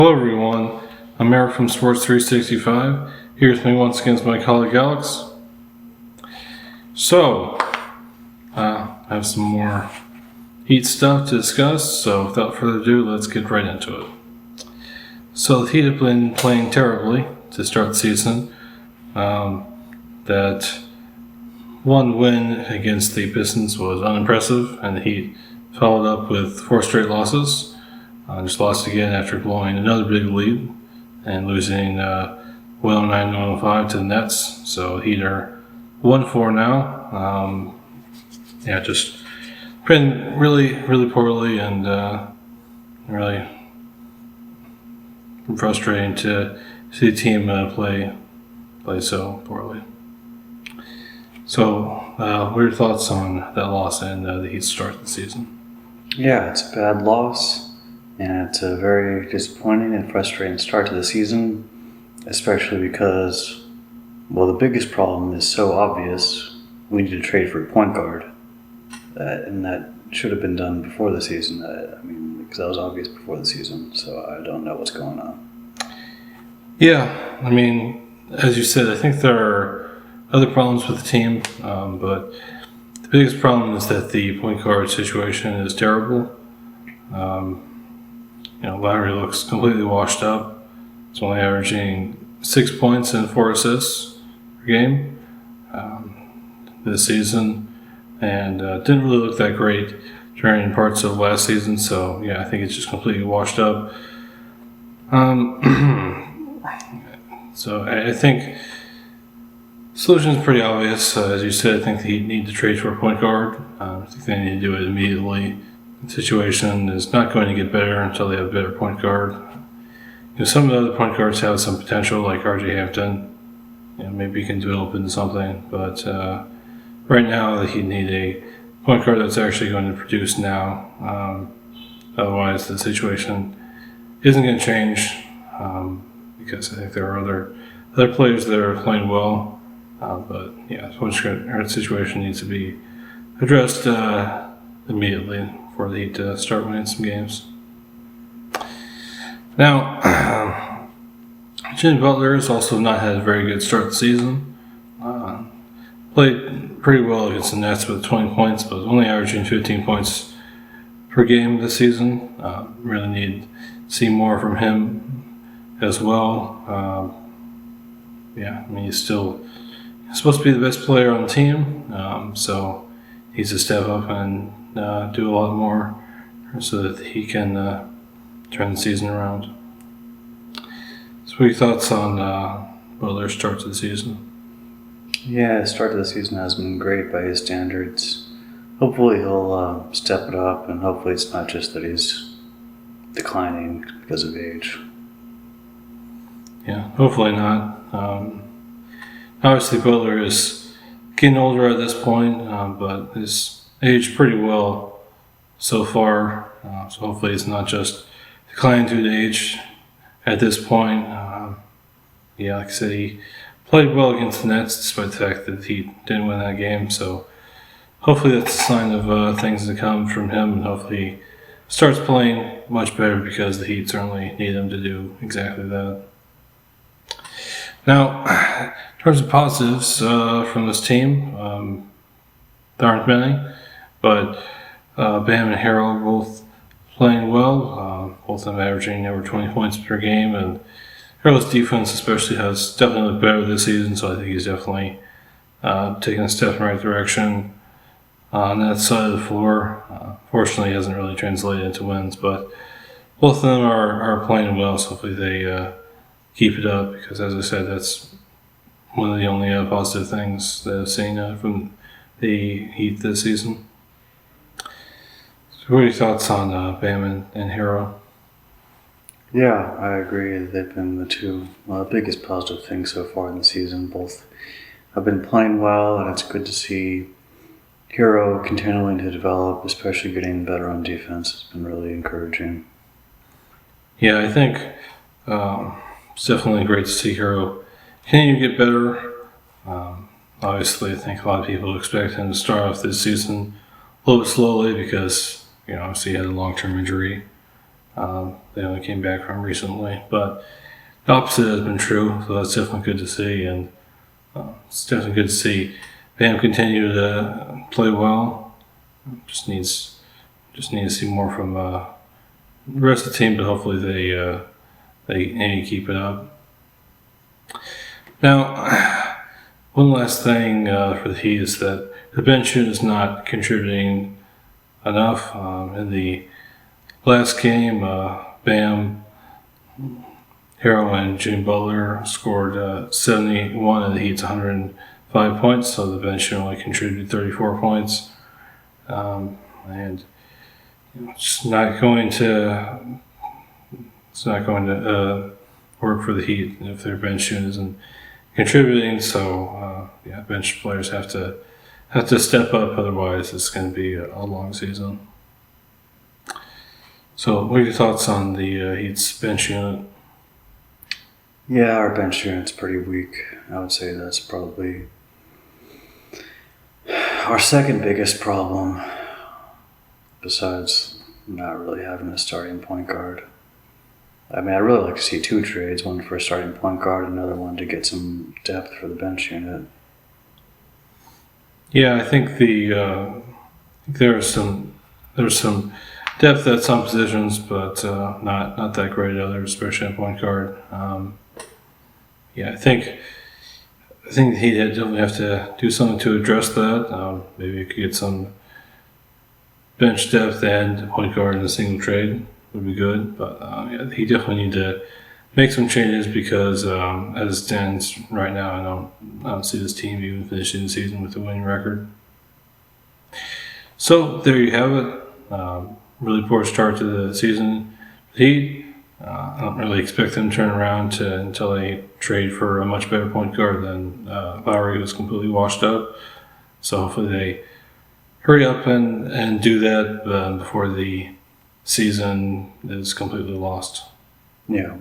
Hello everyone, I'm Eric from Sports 365. Here with me once again is my colleague Alex. So, I have some more Heat stuff to discuss, so without further ado, let's get right into it. So the Heat have been playing terribly to start the season. That one win against the Pistons was unimpressive, and the Heat followed up with 4 straight losses. Just lost again after blowing another big lead and losing 109-105 to the Nets. So Heat are 1-4 now. Just been really poorly and really frustrating to see the team play so poorly. So, what are your thoughts on that loss and the Heat's start of the season? Yeah, it's a bad loss. And it's a very disappointing and frustrating start to the season, especially because, the biggest problem is so obvious. We need to trade for a point guard. And that should have been done before the season. Because that was obvious before the season, so I don't know what's going on. Yeah, as you said, I think there are other problems with the team, but the biggest problem is that the point guard situation is terrible. Lowry looks completely washed up. He's only averaging 6 points and 4 assists per game this season, and didn't really look that great during parts of last season. So I think it's just completely washed up. So I think the solution is pretty obvious. As you said, I think they need to trade for a point guard. I think they need to do it immediately. The situation is not going to get better until they have a better point guard. Some of the other point guards have some potential, like R.J. Hampton. Maybe he can develop into something. But right now, he need a point guard that's actually going to produce now. Otherwise, the situation isn't going to change because I think there are other players that are playing well. The point guard situation needs to be addressed immediately for the Heat to start winning some games. Now, Jimmy Butler has also not had a very good start to the season. Played pretty well against the Nets with 20 points, but only averaging 15 points per game this season. Really need to see more from him as well. He's still supposed to be the best player on the team, so he needs to step up and do a lot more so that he can turn the season around. So what are your thoughts on Butler's start to the season? Yeah, the start of the season has been great by his standards. Hopefully he'll step it up, and hopefully it's not just that he's declining because of age. Yeah, hopefully not. Obviously Butler is getting older at this point, but his aged pretty well so far, so hopefully it's not just declining due to age at this point. Like I said, he played well against the Nets despite the fact that he didn't win that game, so hopefully that's a sign of things to come from him, and hopefully he starts playing much better because the Heat certainly need him to do exactly that. Now, in terms of positives from this team, there aren't many. But Bam and Harrell are both playing well, both of them averaging over 20 points per game, and Harrell's defense especially has definitely looked better this season, so I think he's definitely taking a step in the right direction on that side of the floor. Fortunately, it hasn't really translated into wins, but both of them are playing well, so hopefully they keep it up, because as I said, that's one of the only positive things that I've seen from the Heat this season. What are your thoughts on Bam and Hero? Yeah, I agree. They've been the two biggest positive things so far in the season. Both have been playing well, and it's good to see Hero continuing to develop, especially getting better on defense. It's been really encouraging. Yeah, I think it's definitely great to see Hero continue to get better. Obviously, I think a lot of people expect him to start off this season a little bit slowly because obviously he had a long-term injury They only came back from recently, but the opposite has been true, so that's definitely good to see. And it's definitely good to see Bam continue to play well. Just need to see more from the rest of the team, but hopefully they keep it up. Now, one last thing for the Heat is that the bench unit is not contributing enough. In the last game, Bam, Hero, and Jimmy Butler scored 71 and the Heat's 105 points, so the bench unit only contributed 34 points. And it's not going to work for the Heat if their bench unit isn't contributing. So bench players have to step up. Otherwise, it's going to be a long season. So, what are your thoughts on the Heat's bench unit? Yeah, our bench unit's pretty weak. I would say that's probably our second biggest problem, besides not really having a starting point guard. I mean, I'd really like to see two trades, one for a starting point guard, another one to get some depth for the bench unit. Yeah, I think there's some depth at some positions, but not that great at others, especially at point guard. I think the Heat definitely have to do something to address that. Maybe you could get some bench depth and point guard in a single trade would be good. But he definitely need to make some changes because as it stands right now, I don't see this team even finishing the season with a winning record. So there you have it. Really poor start to the season. The Heat. I don't really expect them to turn around until they trade for a much better point guard than Lowry, who's completely washed up. So hopefully they hurry up and do that before the season is completely lost. Yeah.